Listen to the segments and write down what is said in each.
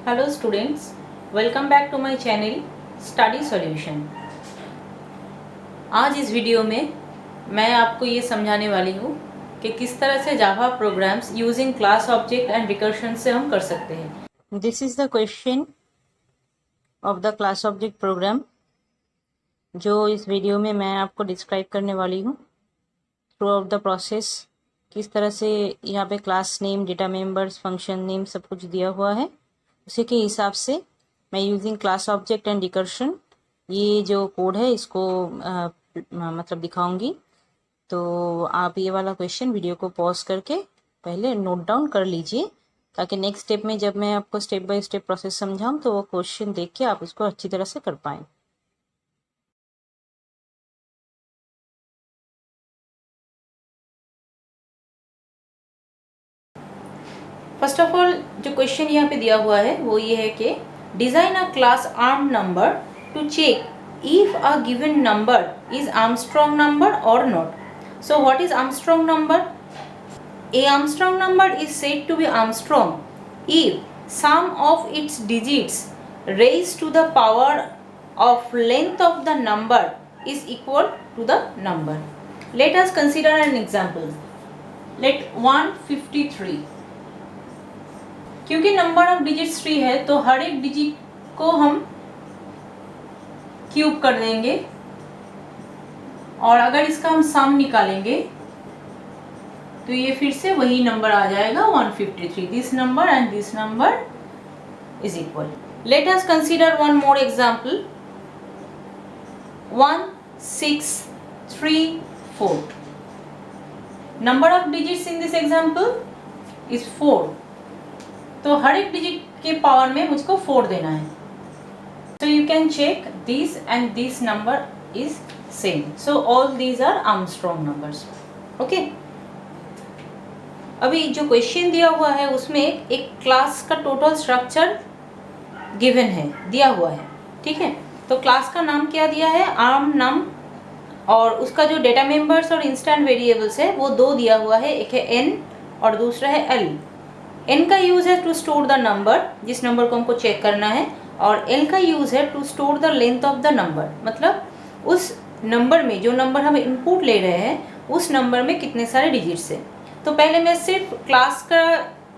Hello students, welcome back to my channel study solution. आज इस video में मैं आपको ये समझाने वाली हूँ कि किस तरह से Java programs using class object and recursion से हम कर सकते हैं। This is the question of the class object program जो इस वीडियो में मैं आपको डिस्क्राइब करने वाली हूँ थ्रू आउट द प्रोसेस। किस तरह से यहाँ पे class name, data members, function name सब कुछ दिया हुआ है, उसी के हिसाब से मैं using class object and recursion ये जो कोड है इसको मतलब दिखाऊंगी। तो आप ये वाला क्वेश्चन वीडियो को पॉज करके पहले नोट डाउन कर लीजिए, ताकि नेक्स्ट स्टेप में जब मैं आपको स्टेप बाय स्टेप प्रोसेस समझाऊं तो वो क्वेश्चन देख के आप उसको अच्छी तरह से कर पाएँ। फर्स्ट ऑफ ऑल जो क्वेश्चन यहाँ पे दिया हुआ है वो ये है कि design a class arm number to check if a given number is Armstrong number और not. So what is Armstrong number? A Armstrong number is said to be Armstrong if sum of its digits raised to the power of length of the number is equal to the number. Let us consider an example. Let 153, क्योंकि number of digits 3 है तो हर एक digit को हम cube कर देंगे और अगर इसका हम सम निकालेंगे तो ये फिर से वही नंबर आ जाएगा 153. This number and this number is equal. Let us consider one more example. 1634. Number of digits in this example is 4. तो हर एक डिजिट के पावर में मुझको 4 देना है. So you can check this and this number is same. So all these are Armstrong numbers. Okay. अभी जो question दिया हुआ है उसमें एक क्लास का टोटल स्ट्रक्चर गिवन है, दिया हुआ है. ठीक है, तो क्लास का नाम क्या दिया है? आर्म नम. और उसका जो डेटा मेंबर्स और इंस्टेंट वेरिएबल्स है वो दो दिया हुआ है, एक है n और दूसरा है l. n का यूज है टू स्टोर द नंबर, जिस नंबर को हमको चेक करना है, और l का यूज है to store the length of the number. मतलब उस नंबर में जो नंबर हम इनपुट ले रहे हैं उस नंबर में कितने सारे डिजिट्स है. तो पहले मैं सिर्फ क्लास का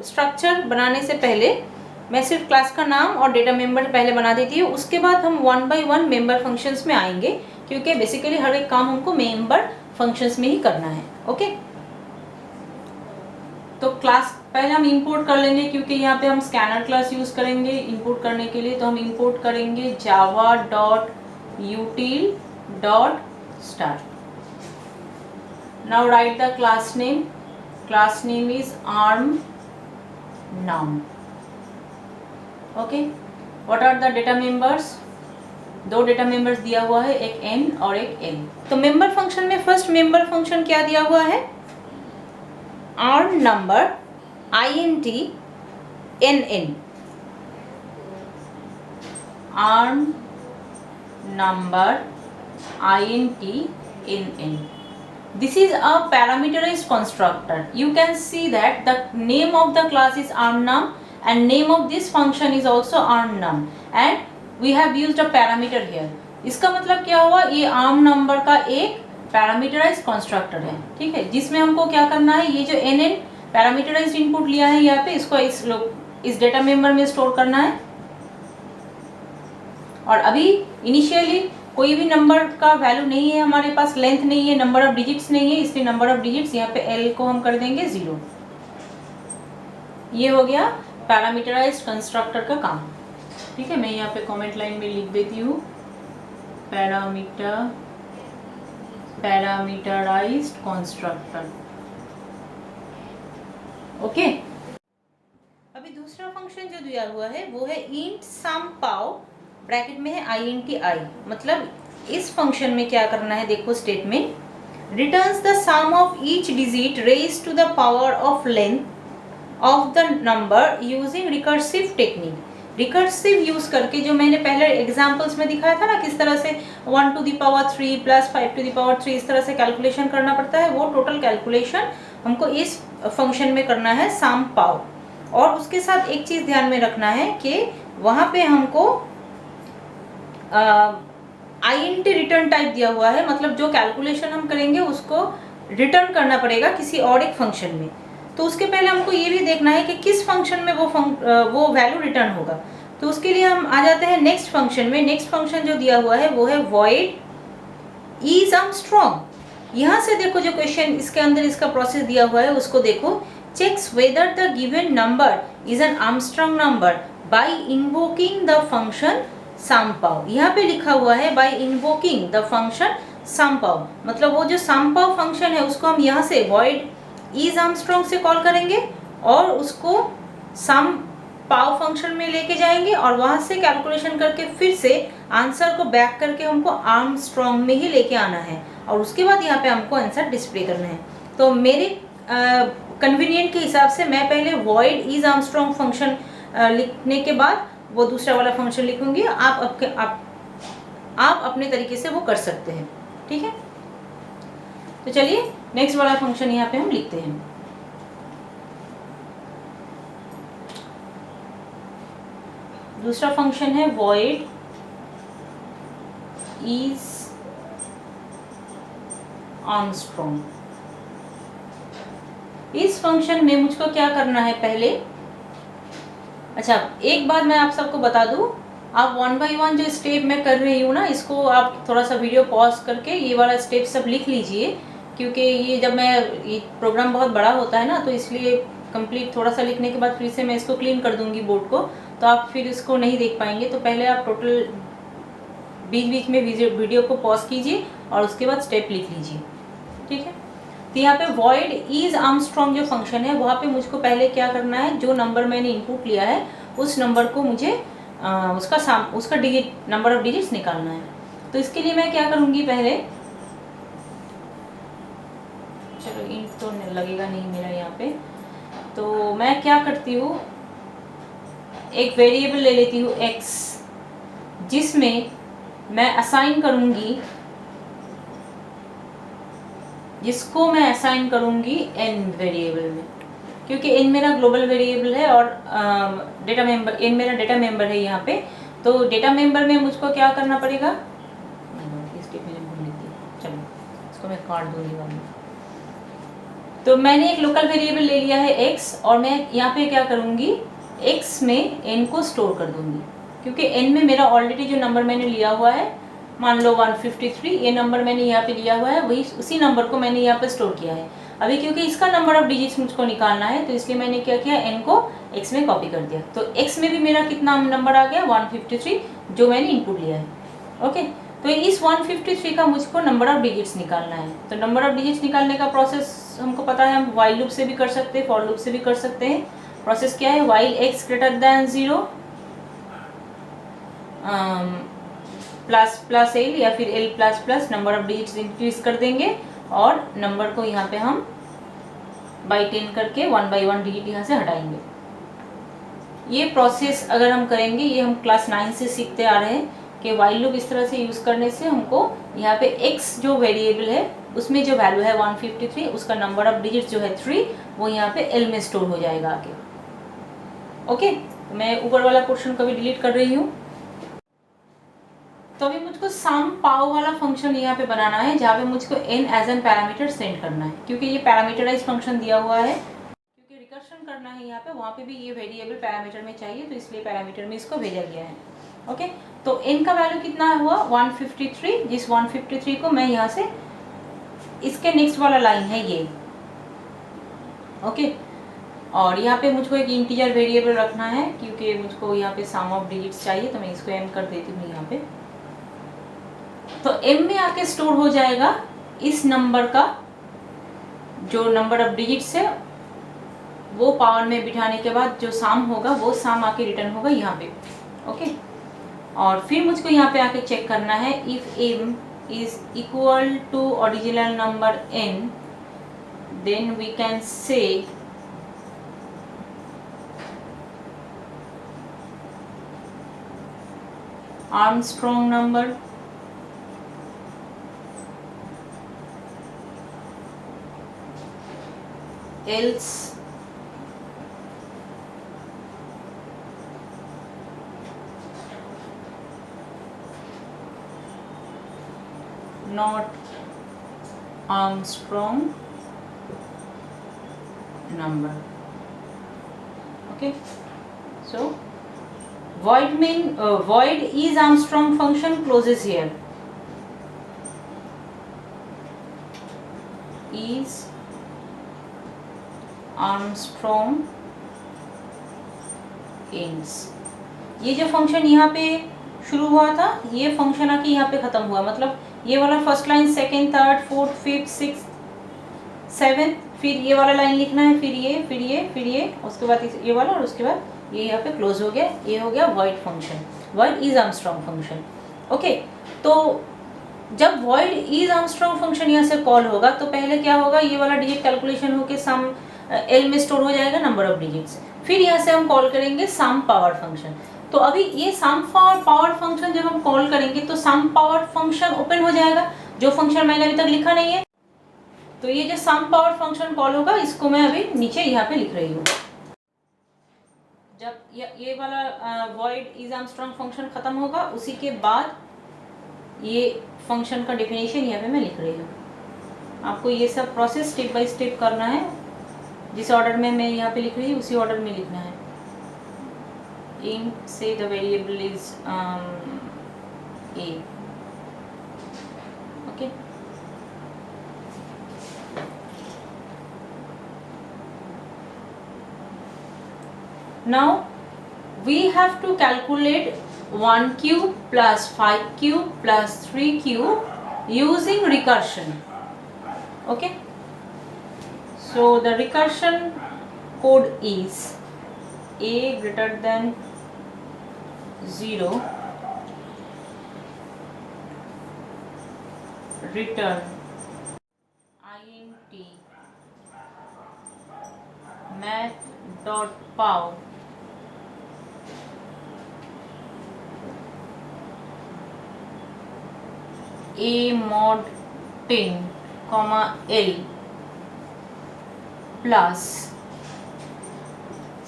स्ट्रक्चर बनाने से पहले मैं सिर्फ क्लास का नाम और डेटा मेंबर पहले बना देती हूँ. उसके बाद हम 1 बाय 1 मेंबर फंक्शंस में आएंगे, क्योंकि बेसिकली हर एक काम हमको मेंबर फंक्शंस में ही करना है. ओके, तो क्लास पहले हम इंपोर्ट कर लेंगे, क्योंकि यहाँ पे हम स्कैनर क्लास यूज करेंगे इंपोर्ट करने के लिए. तो हम इंपोर्ट करेंगे java.util.start. Now write the class name. Class name is arm num. Okay, what are the data members? दो डेटा मेंबर्स दिया हुआ है, एक n और एक l. तो मेंबर फंक्शन में फर्स्ट मेंबर फंक्शन क्या दिया हुआ है? arm number int nn. arm number int nn. This is a parameterized constructor. You can see that the name of the class is arm num and name of this function is also arm num and we have used a parameter here. इसका मतलब क्या हुआ? ये arm number का एक parameterised constructor है. ठीक है, जिसमें हमको क्या करना है, ये जो nn पैरामीटराइज्ड इनपुट लिया है यहाँ पे, इसको इस डेटा मेंबर में स्टोर करना है. और अभी इनिशियली कोई भी नंबर का वैल्यू नहीं है हमारे पास, लेंथ नहीं है, नंबर ऑफ डिजिट्स नहीं है, इसलिए नंबर ऑफ डिजिट्स यहाँ पे l को हम कर देंगे 0. ये हो गया पैरामीटराइज्ड कंस्ट्रक्टर का काम. ठीक है, मैं यहाँ पे कमेंट लाइन में लिख देती हूँ पैरामीटराइज्ड कंस्ट्रक्टर. ओके, अभी दूसरा फंक्शन जो दिया हुआ है वो है int sum pow, ब्रैकेट में है int I. मतलब इस फंक्शन में क्या करना है, देखो statement. Returns the sum of each digit raised to the power of length of the number using recursive technique. Recursive use करके, जो मैंने पहले एग्जांपल्स में दिखाया था ना किस तरह से 1 to the power 3 plus 5 to the power 3 इस तरह से कैलकुलेशन करना पड़ता है, वो टोटल कैलकुलेशन हमको इस फंक्शन में करना है सम पाव. और उसके साथ एक चीज़ ध्यान में रखना है कि वहाँ पे हमको INT रिटर्न टाइप दिया हुआ है, मतलब जो कैलकुलेशन हम करेंगे उसको रिटर्न करना पड़ेगा किसी और एक फंक्शन में। तो उसके पहले हमको ये भी देखना है कि किस फंक्शन में वो वैल्यू रिटर्न होगा। तो उसके लिए हम आ जाते हैं नेक्स्ट फंक्शन में। नेक्स्ट फंक्शन जो दिया हुआ है वो है void is Armstrong। यहाँ से देखो जो क्वेश्चन इसके अंदर इसका प्रोसेस दिया हुआ है उसको देखो, checks whether the given number is an Armstrong number by invoking the function SumPow। यहाँ पे लिखा हुआ है by invoking the function SumPow, मतलब वो जो SumPow फंक्शन है उसको हम यहाँ से void is Armstrong से कॉल करेंगे और उसको SumPow फंक्शन में लेके जाएंगे और वहां से कैलकुलेशन करके फिर से आंसर को बैक करके हमको आर्मस्ट्रॉन्ग में ही लेके आना है और उसके बाद यहाँ पे हमको आंसर डिस्प्ले करना है। तो मेरे कन्वीनियंट के हिसाब से मैं पहले void is Armstrong फंक्शन लिखने के बाद वो दूसरा वाला फंक्शन लिखूंगी। आप अपने तरीके से वो कर सकते हैं, ठीक है। तो चलिए नेक्स्ट वाला फंक्शन यहाँ पे हम लिखते हैं। दूसरा फंक्शन है void is Armstrong। इस फंक्शन में मुझको क्या करना है पहले, अच्छा एक बात मैं आप सबको बता दूं, आप 1 बाय 1 जो स्टेप मैं कर रही हूँ ना, इसको आप थोड़ा सा वीडियो पॉज करके ये वाला स्टेप सब लिख लीजिए, क्योंकि ये जब ये प्रोग्राम बहुत बड़ा होता है ना, तो इसलिए कंप्लीट थोड़ा सा लिखने के बाद फिर से मैं इसको क्लीन कर दूंगी बोर्ड को, तो आप फिर इसको नहीं देख पाएंगे। तो पहले आप टोटल बीच बीच में वीडियो को पॉज कीजिए और उसके बाद स्टेप लिख लीजिए, ठीक है। तो यहाँ पे void is Armstrong जो फंक्शन है वहाँ पे मुझको पहले क्या करना है, जो नंबर मैंने इनपुट लिया है उस नंबर को मुझे उसका डिजिट नंबर ऑफ डिजिट्स निकालना है। तो इसके लिए मैं क्या करूँगी, पहले चलो इंट तो लगेगा नहीं मेरा यहाँ पे, तो मैं क्या करती हूँ, एक वेरिएबल ले लेती हूँ x, जिसमें मैं असाइन करूँगी, जिसको मैं असाइन करूँगी n वेरिएबल में, क्योंकि n मेरा ग्लोबल वेरिएबल है और डेटा मेंबर n मेरा डेटा मेंबर है यहाँ पे। तो डेटा मेंबर में मुझको क्या करना पड़ेगा, चलो इसको मैं काट दूंगी बाद में। तो मैंने एक लोकल वेरिएबल ले लिया है x और मैं यहाँ पे क्या करूँगी, x में n को स्टोर कर दूंगी, क्योंकि n में मेरा ऑलरेडी जो नंबर मैंने लिया हुआ है, मान लो 153, ये नंबर मैंने यहाँ पे लिया हुआ है, वही उसी नंबर को मैंने यहाँ पे स्टोर किया है। अभी क्योंकि इसका नंबर ऑफ डिजिट्स मुझको निकालना है, तो इसलिए मैंने क्या किया, n को x में कॉपी कर दिया। तो x में भी मेरा कितना नंबर आ गया, 153, जो मैंने इनपुट लिया है। ओके, तो इस 153 का मुझको नंबर ऑफ डिजिट्स निकालना है। तो नंबर ऑफ डिजिट्स निकालने का प्रोसेस हमको पता है, हम वाइल लूप से भी कर सकते हैं, फॉर लूप से भी कर सकते हैं। प्रोसेस क्या है, while x greater than 0 plus L या फिर L plus plus number of digits increase कर देंगे और नंबर को यहाँ पे हम बाई 10 करके 1 बाई 1 डिजिट यहाँ से हटाएंगे। ये प्रोसेस अगर हम करेंगे, ये हम क्लास 9 से सीखते आ रहे हैं कि वाइल लूप इस तरह से यूज़ करने से हमको यहाँ पे x जो वेरिएबल है उसमें जो वैल्यू है 153, उसका नंबर ऑफ डिजिट्स जो है 3, वो यहाँ पे l में स्टोर हो जाएगा आगे। ओके, तो मैं ऊपर वाला पोर्शन को भी डिलीट कर रही हूँ। तो अभी मुझको SumPow वाला फंक्शन यहाँ पे बनाना है, जहाँ पे मुझको n as an parameter send करना है, क्योंकि ये पैरामीटराइज फंक्शन दिया हुआ है, क्योंकि रिकर्शन करना है यहाँ पे, वहाँ पे भी ये वेरिएबल पैरामीटर में चाहिए, तो इसलिए पैरामीटर में इसको भेजा गया है। ओके, तो n का वैल्यू कितना हुआ 153, जिस 153 को मैं यहाँ से, इसके नेक्स्ट वाला लाइन है ये। ओके, और यहाँ पे मुझको एक इंटीजर वेरिएबल रखना है, क्योंकि मुझको यहाँ पे सम ऑफ डिजिट्स चाहिए, तो मैं इसको m कर देती हूँ यहाँ पे। तो m में आके स्टोर हो जाएगा इस नंबर का जो नंबर ऑफ डिजिट्स है, वो पावर में बिठाने के बाद जो सम होगा वो सम आके रिटर्न होगा यहाँ पे। ओके, और फिर मुझको यहाँ पे आके चेक करना है, if m is equal to original number n, then we can say Armstrong number, else not Armstrong number. Okay, so void is Armstrong function closes here. Is Armstrong ends. ये जो फंक्शन यहाँ पे शुरू हुआ था, ये फंक्शन आके यहाँ पे खत्म हुआ, मतलब ये वाला first line, second, third, fourth, fifth, six, seventh, फिर ये वाला लाइन लिखना है, फिर ये, फिर ये, फिर ये, उसके बाद ये वाला, और उसके बाद ये यहाँ पे क्लोज हो गया. ये हो गया void function, void is Armstrong function. Okay, तो जब वॉइड इज आर्मस्ट्रॉन्ग फंक्शन यहाँ से कॉल होगा तो पहले क्या होगा, ये वाला डिजिट कैलकुलेशन होके सम एल में स्टोर हो जाएगा, नंबर ऑफ डिजिट्स. फिर यहाँ से हम कॉल करेंगे सम पावर फंक्शन. तो अभी ये सम पावर फंक्शन जब हम कॉल करेंगे तो सम पावर फंक्शन ओपन हो जाएगा, जो फंक्शन मैंने अभी तक लिखा नहीं है. तो ये जो सम पावर फंक्शन कॉल होगा, इसको मैं अभी नीचे यहाँ पे लिख रही हूँ. जब ये वाला वॉइड इज आर्मस्ट्रॉन्ग फंक्शन खत्म होगा, उसी के बाद ये फंक्शन का डेफिनेशन यहाँ पे मैं लिख रही हूँ. आपको ये सब प्रोसेस स्टेप बाय स्टेप करना है. जिस ऑर्डर में मैं यहाँ पे लिख रही हूँ उसी ऑर्डर में लिखना है. इन से the variable is a. Okay, now we have to calculate 1 cube plus 5 cube plus 3 cube using recursion. Okay, so the recursion code is a greater than 0 return int math.pow a mod 10 comma l plus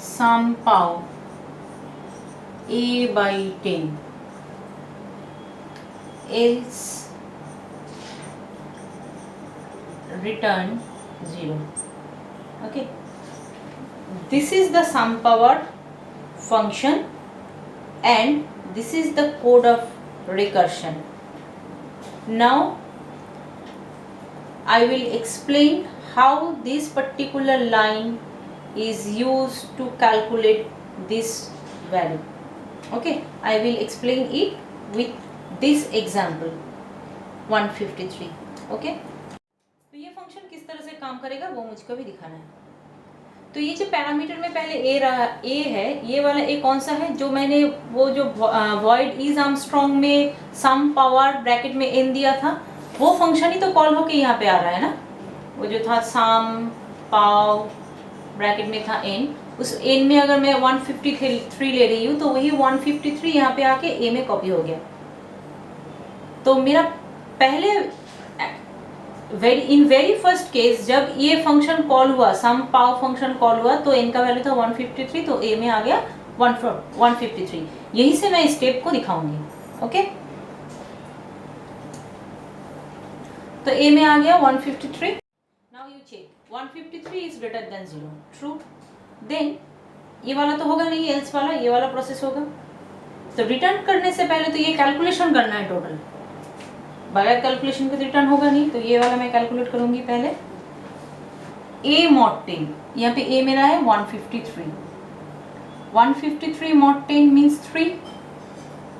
sum pow a by 10 else return 0. Okay, this is the sum power function and this is the code of recursion. Now I will explain how this particular line is used to calculate this value. Okay, I will explain it with this example 153. Okay, तो ये function किस तरह से काम करेगा वो मुझको भी दिखाना है. तो ये जो पैरामीटर में पहले ए रहा, ए है, ये वाला ए कौन सा है, जो मैंने वो जो वॉइड इज आर्मस्ट्रॉन्ग में सम पावर ब्रैकेट में एन दिया था, वो फंक्शन ही तो कॉल होके यहाँ पे आ रहा है ना. वो जो था सम पाव ब्रैकेट में था एन, उस एन में अगर मैं 153 ले रही हूँ तो वही 153 यहाँ पे आके ए में कॉपी हो गया. तो मेरा पहले इन वेरी फर्स्ट केस जब ये फंक्शन कॉल हुआ, सम पाव फंक्शन कॉल हुआ, तो एन का वैल्यू था 153, तो ए में आ गया 153. यहीं से मैं स्टेप को दिखाऊंगी. ओके, तो ए में आ गया 153. Now you check 153 is greater than 0. True. Then ये वाला तो होगा नहीं, एल्स वाला, ये वाला प्रोसेस होगा. तो रिटर्न करने से पहले तो ये कैलकुलेशन करना है टोटल. बगैर कैलकुलेशन के रिटर्न होगा नहीं, तो ये वाला मैं कैलकुलेट करूंगी पहले. ए मॉड 10, यहाँ पे ए मेरा है 153. 153 मॉड 10 मीन्स 3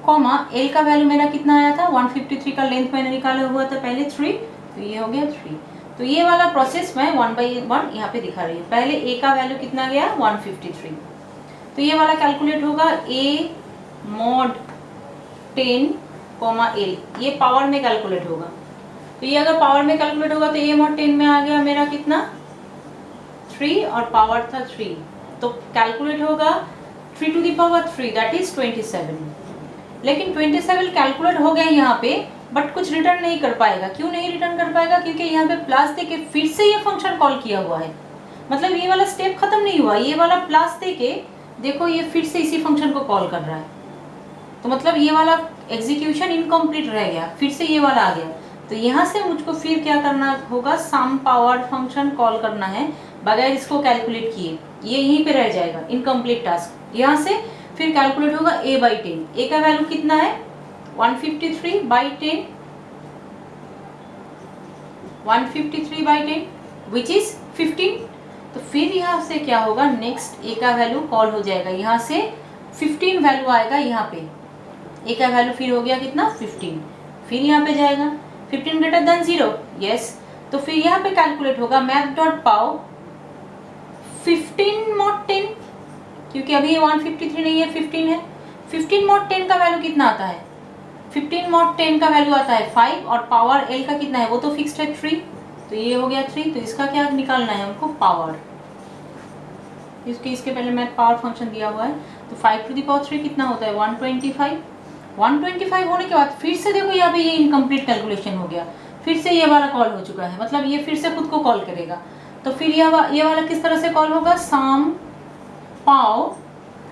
कॉमा एल का वैल्यू मेरा कितना आया था, 153 का लेंथ मैंने निकाला हुआ था पहले 3, तो ये हो गया 3. तो ये वाला प्रोसेस मैं 1 by 1 यहाँ पे दिखा रही हूँ. पहले ए का वैल्यू कितना गया 153, तो ये वाला कैलकुलेट होगा ए मॉड 10 कॉमा एल, ये पावर में कैलकुलेट होगा. तो ये अगर पावर में कैलकुलेट होगा तो ए मॉड 10 में आ गया मेरा कितना 3 और पावर था 3, तो कैलकुलेट होगा 3 to the power 3 that is 27. लेकिन 27 कैलकुलेट हो गया यहाँ पे, बट कुछ रिटर्न नहीं कर पाएगा. क्यों नहीं रिटर्न कर पाएगा, क्योंकि यहाँ पे प्लस दे के फिर से ये फंक्शन कॉल किया हुआ है. मतलब ये वाला स्टेप खत्म नहीं हुआ, ये वाला प्लस दे के देखो ये फिर से इसी फंक्शन को कॉल कर रहा है. तो मतलब ये वाला एग्जीक्यूशन इनकम्प्लीट रह गया, फिर से ये वाला आ गया. तो यहाँ से मुझको फिर क्या करना होगा, सम पावर फंक्शन कॉल करना है बगैर इसको कैलकुलेट किए, ये यहीं पे रह जाएगा इनकम्प्लीट टास्क। यहाँ से फिर कैलकुलेट होगा a/10, a का वैल्यू कितना है 153/10, 153/10 विच इज 15। तो फिर यहाँ से क्या होगा, नेक्स्ट a का वैल्यू कॉल हो जाएगा, यहाँ से 15 वैल्यू आएगा यहाँ पे, a का वैल्यू फिर हो गया कितना 15, फिर यहाँ पे जाएगा 15 ग्रेटर देन 0, यस। तो फिर यहाँ पे कैलकुलेट होगा math.pow 15 mod 10, क्योंकि अभी ये 153 नहीं है 15 है, 15 mod 10 का वैल्यू कितना आता है, 15 mod 10 का वैल्यू आता है 5 और पावर l का कितना है, वो तो फिक्स्ड है 3, तो ये हो गया 3। तो इसका क्या निकालना है हमको, पावर, इसके पहले मैथ पावर फंक्शन दिया हुआ है, तो 5 to the power 3 कितना होता है 125। 125 होने के बाद फिर से देखो यहाँ पे ये इनकम्प्लीट कैलकुलेशन हो गया, फिर से ये वाला कॉल हो चुका है, मतलब ये फिर से खुद को कॉल करेगा। तो फिर ये वाला किस तरह से कॉल होगा, सम पाव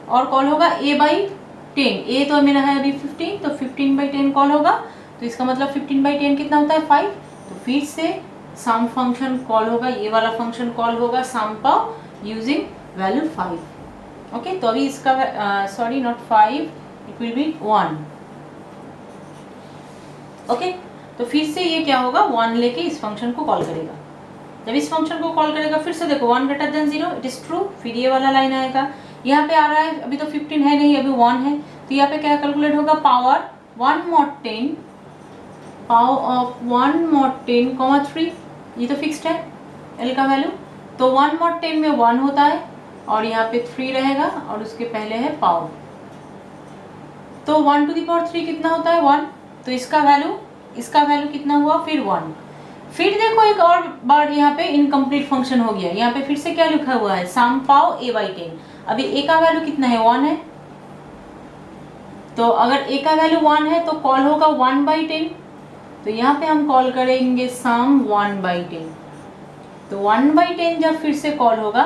और कॉल होगा a/10, a तो मेरा है अभी 15, तो 15/10 कॉल होगा, तो इसका मतलब 15/10 कितना होता है 5। तो फिर से सम फंक्शन कॉल होगा, ये वाला फंक्शन कॉल होगा सम पाव यूजिंग वैल्यू 5। ओके, तो अभी इसका sorry not 5, it will be 1। Okay, तो फिर से ये क्या होगा 1 लेके इस फंक्शन को कॉल करेगा। जब इस फंक्शन को कॉल करेगा फिर से देखो 1 greater than 0, it is true, फिर ये वाला लाइन आएगा, यहाँ पे आ रहा है अभी तो 15 है नहीं, अभी 1 है, तो यहाँ पे क्या कैलकुलेट होगा, power 1 mod 10, power of 1 mod 10, 3, ये तो फिक्स्ड है l का वैल्यू, तो 1 mod 10 में 1 होता है और यहाँ पे 3 रहेगा और उसके पहले है पावर, तो 1 to the power 3 कितना होता है 1, तो इसका वैल्यू कितना हुआ फिर 1। फिर देखो एक और बार यहाँ पे इनकम्प्लीट फंक्शन हो गया, यहाँ पे फिर से क्या लिखा हुआ है, सम पाव a/10, अभी a का वैल्यू कितना है 1 है, तो अगर a का वैल्यू 1 है तो कॉल होगा 1/10, तो यहाँ पे हम कॉल करेंगे सम 1/10, तो 1/10 जब फिर से कॉल होगा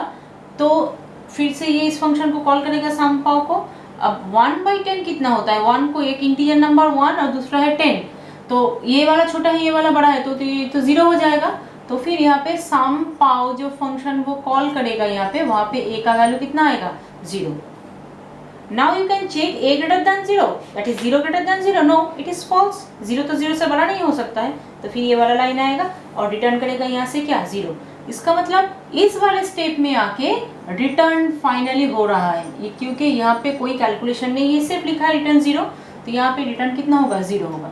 तो फिर से ये इस फंक्शन को कॉल करेगा सम पाव को। अब 1/10 कितना होता है, 1 को एक इंटीजर नंबर 1 और दूसरा है 10, तो ये वाला छोटा है ये वाला बड़ा है, तो ये तो 0 हो जाएगा। तो फिर यहाँ पे सम पाव जो फंक्शन वो कॉल करेगा यहाँ पे, वहाँ पे a का वैल्यू कितना आएगा 0। Now you can check a greater than 0, that is 0 greater than 0, no it is false, 0 तो 0 से बड़ा नहीं हो सकता है, तो फिर ये वाला लाइन आएगा और रिटर्न करेगा यहाँ से क्या 0। इसका मतलब इस वाले स्टेप में आके रिटर्न फाइनली हो रहा है, ये क्योंकि यहाँ पे कोई कैलकुलेशन नहीं है, सिर्फ लिखा है रिटर्न 0, तो यहाँ पे रिटर्न कितना होगा 0 होगा,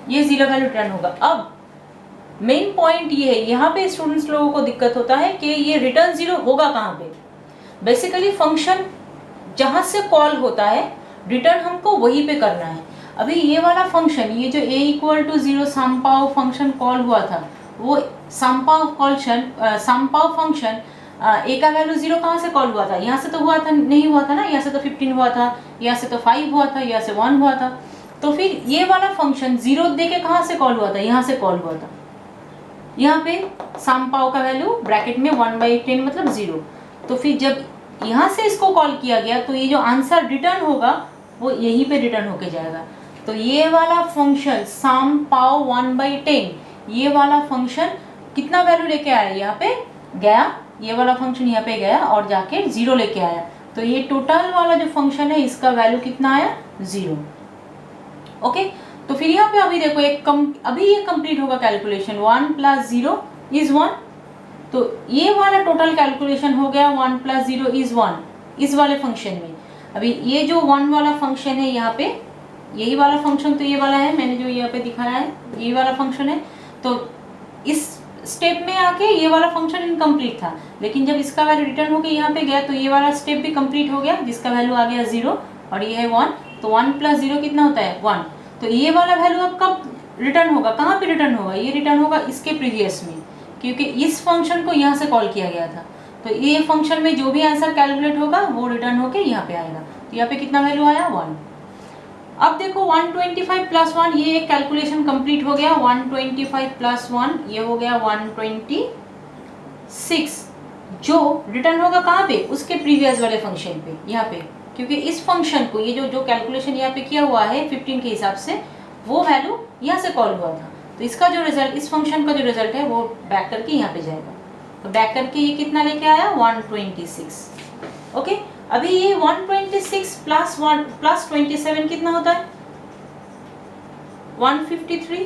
ये 0 वैल्यू रिटर्न होगा। अब मेन पॉइंट ये है, यहाँ पे स्टूडेंट्स लोगों को दिक्कत होता है कि ये रिटर्न 0 होगा कहाँ पे। बेसिकली फंक्शन जहाँ से कॉल होता है रिटर्न हमको वहीं पे करना है। अभी ये वाला फंक्शन, ये जो a = 0 sum pow function call हुआ था, वो सम पाव फंक्शन a का वैल्यू 0 कहाँ से कॉल हुआ था, यहाँ से तो हुआ था नहीं हुआ था ना, यहाँ से तो 15 हुआ था, यहाँ से तो 5 हुआ था, यहाँ से 1 हुआ था, तो फिर ये वाला फंक्शन 0 दे के कहाँ से कॉल हुआ था, यहाँ से कॉल हुआ था। यहाँ पे सम पाव का वैल्यू ब्रैकेट में 1/10 मतलब 0, तो फिर जब यहाँ से इसको कॉल किया गया तो ये जो आंसर रिटर्न होगा वो यहीं पे रिटर्न होके जाएगा। तो ये वाला फंक्शन सम पाव 1/10, ये वाला फंक्शन कितना वैल्यू लेके आया, यहाँ पे गया, ये वाला फंक्शन यहाँ पे गया और जाके 0 लेके आया, तो ये टोटल वाला जो फंक्शन है इसका वैल्यू कितना आया 0। ओके, तो फिर यहाँ पे अभी देखो अभी ये कंप्लीट होगा कैलकुलेशन, 1 + 0 = 1, तो ये वाला टोटल कैलकुलेशन हो गया 1 + 0 = 1 इस वाले फंक्शन में। अभी ये जो 1 वाला फंक्शन है यहाँ पे, यही वाला फंक्शन तो ये वाला है, मैंने जो यहाँ पे दिखाया है ये वाला फंक्शन है, तो इस स्टेप में आके ये वाला फंक्शन इनकम्प्लीट था, लेकिन जब इसका वैल्यू रिटर्न होके यहाँ पे गया तो ये वाला स्टेप भी कंप्लीट हो गया, जिसका वैल्यू आ गया 0 और ये है 1, तो 1 + 0 कितना होता है 1। तो ये वाला वैल्यू अब कब रिटर्न होगा, कहाँ पे रिटर्न होगा, ये रिटर्न होगा इसके प्रीवियस में, क्योंकि इस फंक्शन को यहाँ से कॉल किया गया था, तो ये फंक्शन में जो भी आंसर कैलकुलेट होगा वो रिटर्न होके यहाँ पे आएगा, तो यहाँ पे कितना वैल्यू आया 1। अब देखो 125 + 1, ये एक कैलकुलेशन कंप्लीट हो गया, 125 + 1 ये हो गया 126, जो रिटर्न होगा कहाँ पे, उसके प्रीवियस वाले फंक्शन पे यहाँ पे, क्योंकि इस फंक्शन को ये जो कैलकुलेशन यहाँ पे किया हुआ है 15 के हिसाब से, वो वैल्यू यहाँ से कॉल हुआ था, तो इसका जो रिजल्ट, इस फंक्शन का जो रिजल्ट है वो बैक करके यहाँ पे जाएगा। तो बैक करके ये कितना लेके आया 126। ओके, अभी ये 126 प्लस 27 कितना होता है 153।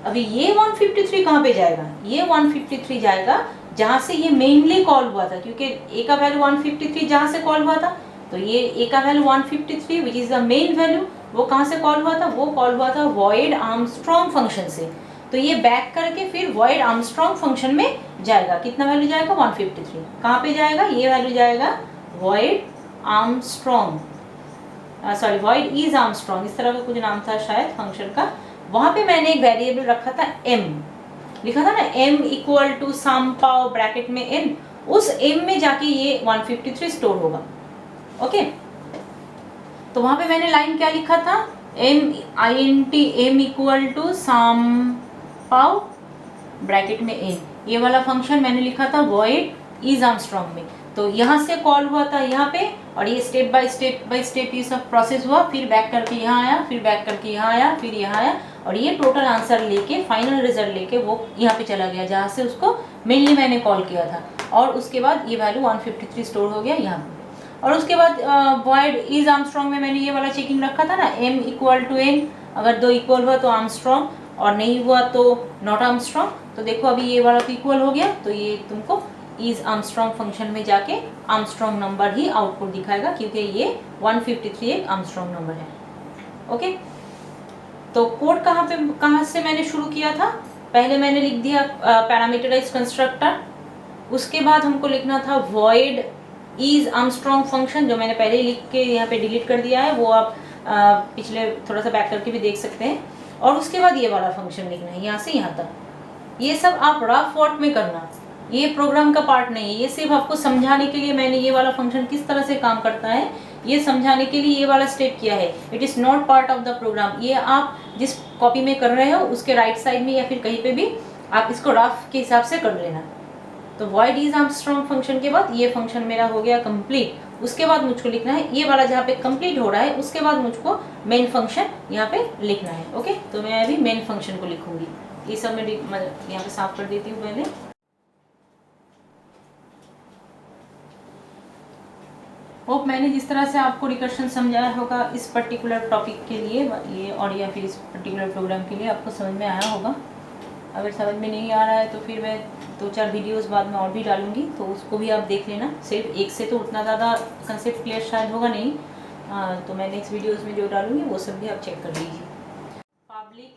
अभी ये 153 कहाँ पे जाएगा, ये 153 जाएगा जहां से ये मेनली कॉल हुआ था, क्योंकि ए का वैल्यू 153 जहां से कॉल हुआ था, तो ये ए का value 153 which is the main value, वो कहां से कॉल हुआ था, वो कॉल हुआ था वॉइड आर्मस्ट्रॉन्ग फंक्शन से। तो ये बैक करके फिर वॉइड आर्मस्ट्रॉन्ग फंक्शन में जाएगा। कितना वैल्यू जाएगा 153, कहाँ पे जाएगा, ये वैल्यू जाएगा void Armstrong, sorry void is Armstrong, इस तरह का कुछ नाम था शायद फंक्शन का। वहां पे मैंने एक वेरिएबल रखा था m, लिखा था ना m equal to sum pow bracket में n, उस m में जाके ये 153 स्टोर होगा। ओके, तो वहां पे मैंने लाइन क्या लिखा था, m equal to sum pow bracket में n, ये वाला फंक्शन मैंने लिखा था वॉइड इज आर्मस्ट्रॉन्ग में। तो यहाँ से कॉल हुआ था यहाँ पे, और ये स्टेप बाय स्टेप ये सब प्रोसेस हुआ, फिर बैक करके यहाँ आया, फिर बैक करके यहाँ आया, फिर यहाँ आया, और ये टोटल आंसर लेके फाइनल रिजल्ट लेके वो यहाँ पे चला गया जहाँ से उसको मेनली मैंने कॉल किया था। और उसके बाद ये वैल्यू 153 स्टोर हो गया यहाँ पे। और उसके बाद वॉइड इज आर्मस्ट्रॉन्ग में मैंने ये वाला चेकिंग रखा था ना, m इक्वल टू n, अगर दो इक्वल हुआ तो आर्मस्ट्रॉन्ग, और नहीं हुआ तो नॉट आर्मस्ट्रॉन्ग। तो देखो अभी ये वाला तो इक्वल हो गया, तो ये तुमको इज आर्मस्ट्रॉन्ग फंक्शन में जाके आर्मस्ट्रॉन्ग नंबर ही आउटपुट दिखाएगा, क्योंकि ये 153 एक आर्मस्ट्रॉन्ग नंबर है। ओके, तो कोड कहाँ से मैंने शुरू किया था, पहले मैंने लिख दिया पैरामीटराइज्ड कंस्ट्रक्टर, उसके बाद हमको लिखना था वॉइड इज आर्मस्ट्रॉन्ग फंक्शन, जो मैंने पहले ही लिख के यहाँ पे डिलीट कर दिया है, वो आप पिछले थोड़ा सा बैक करके भी देख सकते हैं। और उसके बाद ये वाला फंक्शन लिखना है यहाँ से यहाँ तक। ये सब आप रफ वर्क में करना, ये प्रोग्राम का पार्ट नहीं है, ये सिर्फ आपको समझाने के लिए मैंने ये वाला फंक्शन किस तरह से काम करता है ये समझाने के लिए ये वाला स्टेप किया है। It is not part of the program. ये आप जिस कॉपी में कर रहे हो उसके राइट साइड में या फिर कहीं पे भी आप इसको रफ के हिसाब से कर लेना। तो वॉइड इज आर्मस्ट्रॉन्ग फंक्शन के बाद ये फंक्शन मेरा हो गया कंप्लीट। उसके बाद मुझको लिखना है ये वाला जहाँ पे कंप्लीट हो रहा है, उसके बाद मुझको मेन फंक्शन यहाँ पे लिखना है। ओके, तो मैं अभी मेन फंक्शन को लिखूंगी। ये सब मैं यहाँ पे साफ कर देती हूँ पहले। होप मैंने जिस तरह से आपको रिकर्शन समझाया होगा इस पर्टिकुलर टॉपिक के लिए ये, और या फिर इस पर्टिकुलर प्रोग्राम के लिए आपको समझ में आया होगा। अगर समझ में नहीं आ रहा है तो फिर मैं 2-4 वीडियोस बाद में और भी डालूंगी, तो उसको भी आप देख लेना। सिर्फ एक से तो उतना ज़्यादा कंसेप्ट क्लियर शायद होगा नहीं, तो मैं नेक्स्ट वीडियोस में जो डालूंगी वो सब भी आप चेक कर लीजिए। Public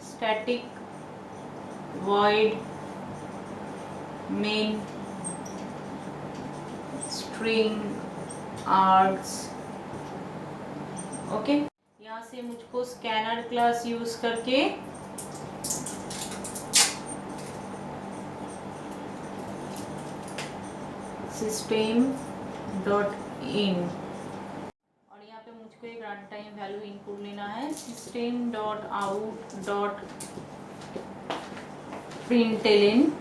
static void main string args. Okay, यहाँ से मुझको स्कैनर क्लास यूज करके system.in, और यहाँ पे मुझको एक रन टाइम वैल्यू इनपुट लेना है system.out.println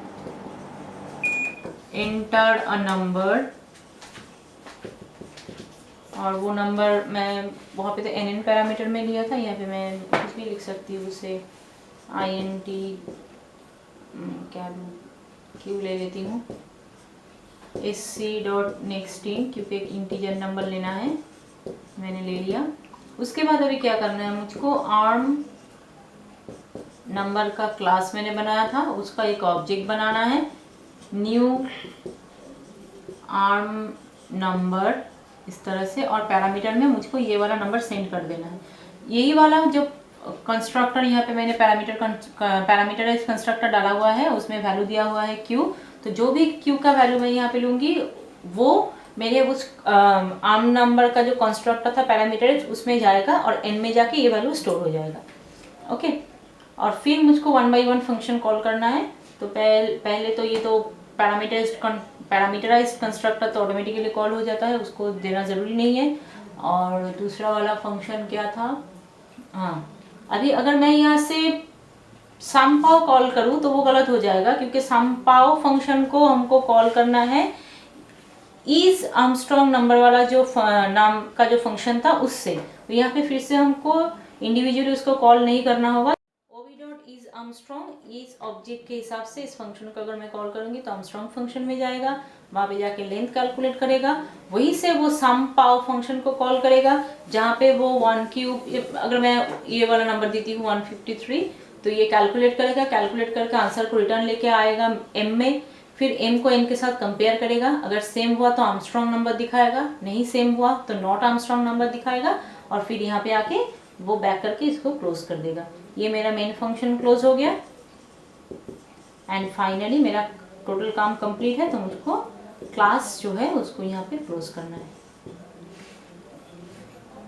enter a number, और वो नंबर मैं वहाँ पे तो nn पैरामीटर में लिया था, यहाँ पे मैं कुछ भी लिख सकती हूँ उसे int क्या क्यों ले लेती हूँ sc.nextInt, क्योंकि एक इंटीजर नंबर लेना है, मैंने ले लिया। उसके बाद अभी क्या करना है मुझको, आर्म नंबर का क्लास मैंने बनाया था उसका एक ऑब्जेक्ट बनाना है, न्यू आर्म नंबर इस तरह से, और पैरामीटर में मुझको ये वाला नंबर सेंड कर देना है। यही वाला जो कंस्ट्रक्टर यहाँ पे मैंने पैरामीटराइज्ड कंस्ट्रक्टर डाला हुआ है उसमें वैल्यू दिया हुआ है q, तो जो भी q का वैल्यू मैं यहाँ पे लूँगी वो मेरे उस आर्म नंबर का जो कंस्ट्रक्टर था पैरामीटराइज्ड उसमें जाएगा और n में जाके ये वैल्यू स्टोर हो जाएगा। ओके, और फिर मुझको 1 by 1 फंक्शन कॉल करना है। तो पहले तो ये तो पैरामीटराइज्ड कंस्ट्रक्टर तो ऑटोमेटिकली कॉल हो जाता है, उसको देना ज़रूरी नहीं है। और दूसरा वाला फंक्शन क्या था, हाँ अभी अगर मैं यहाँ से समपाव कॉल करूँ तो वो गलत हो जाएगा, क्योंकि समपाव फंक्शन को हमको कॉल करना है इज आर्मस्ट्रॉन्ग नंबर वाला जो नाम का जो फंक्शन था उससे। तो यहाँ पे फिर से हमको इंडिविजुअली उसको कॉल नहीं करना होगा। आर्मस्ट्रॉन्ग इस ऑब्जेक्ट के हिसाब से इस फंक्शन को अगर मैं कॉल करूंगी तो आर्मस्ट्रॉन्ग फंक्शन में जाएगा, वहाँ पे जाके लेंथ कैलकुलेट करेगा, वहीं से वो सम पाव फंक्शन को कॉल करेगा जहाँ पे वो 1³ अगर मैं ये वाला नंबर देती हूँ 153, तो ये कैलकुलेट करेगा, कैलकुलेट करके आंसर को रिटर्न लेके आएगा m में, फिर m को n के साथ कंपेयर करेगा, अगर सेम हुआ तो आर्मस्ट्रॉन्ग नंबर दिखाएगा, नहीं सेम हुआ तो नॉट आर्मस्ट्रॉन्ग नंबर दिखाएगा, और फिर यहाँ पे आके वो बैक करके इसको क्लोज कर देगा। ये मेरा मेन फंक्शन क्लोज हो गया एंड फाइनली मेरा टोटल काम कंप्लीट है, तो मुझको क्लास जो है उसको यहाँ पे क्लोज करना है।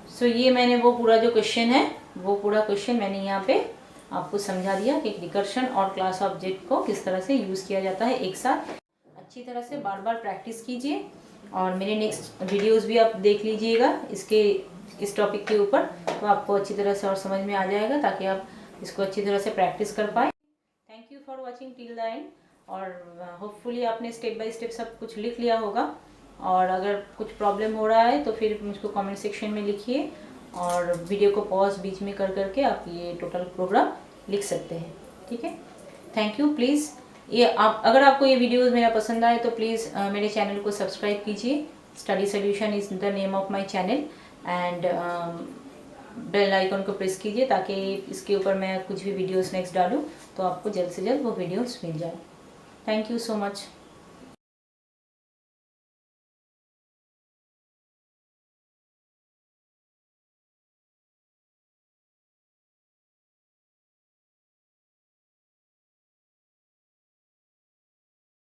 सो ये मैंने वो पूरा जो क्वेश्चन है वो पूरा क्वेश्चन मैंने यहाँ पे आपको समझा दिया कि रिकर्शन और क्लास ऑब्जेक्ट को किस तरह से यूज़ किया जाता है एक साथ। अच्छी तरह से बार बार प्रैक्टिस कीजिए और मेरे नेक्स्ट वीडियोस भी आप देख लीजिएगा इस टॉपिक के ऊपर, तो आपको अच्छी तरह से और समझ में आ जाएगा ताकि आप इसको अच्छी तरह से प्रैक्टिस कर पाए। Thank you for watching till the end, और होपफुली आपने स्टेप बाय स्टेप सब कुछ लिख लिया होगा, और अगर कुछ प्रॉब्लम हो रहा है तो फिर मुझको कमेंट सेक्शन में लिखिए, और वीडियो को पॉज बीच में कर करके आप ये टोटल प्रोग्राम लिख सकते हैं। ठीक है, थैंक यू। प्लीज़ ये आप अगर आपको ये वीडियोस मेरा पसंद आए तो प्लीज़ मेरे चैनल को सब्सक्राइब कीजिए। Study solution is the name of my channel, and bell icon को प्रेस कीजिए ताकि इसके ऊपर मैं कुछ भी वीडियोस नेक्स्ट डालूँ तो आपको जल्द से जल्द वो वीडियोस मिल जाए। Thank you so much.